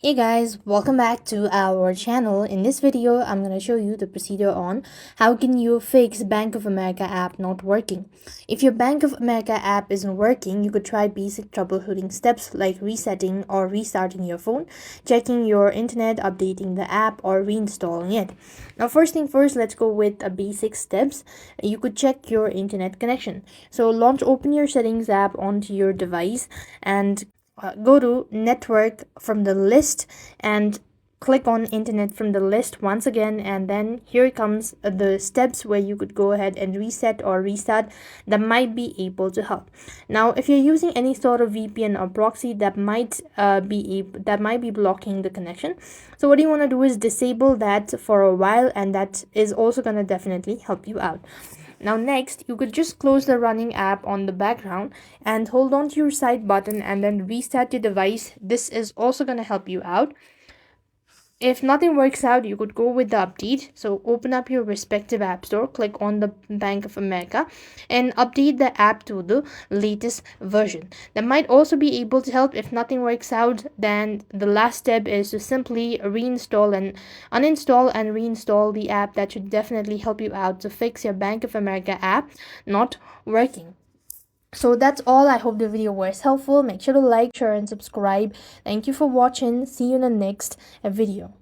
Hey guys, welcome back to our channel. In this video, I'm going to show you the procedure on how can you fix Bank of America app not working. If your Bank of America app isn't working, you could try basic troubleshooting steps like resetting or restarting your phone, checking your internet, updating the app, or reinstalling it. Now, first thing first, let's go with the basic steps. You could check your internet connection. So open your settings app onto your device and go to network from the list and click on internet from the list once again, and then here comes the steps where you could go ahead and reset or restart. That might be able to help. Now if you're using any sort of VPN or proxy, that might be blocking the connection. So what you want to do is disable that for a while, and that is also going to definitely help you out. Now next, you could just close the running app on the background and hold on to your side button and then restart your device. This is also going to help you out. If nothing works out, you could go with the update. So open up your respective app store, click on the Bank of America, and update the app to the latest version. That might also be able to help. If nothing works out, then the last step is to simply reinstall and uninstall and reinstall the app. That should definitely help you out to fix your Bank of America app not working. So that's all. I hope the video was helpful. Make sure to like, share, and subscribe. Thank you for watching. See you in the next video.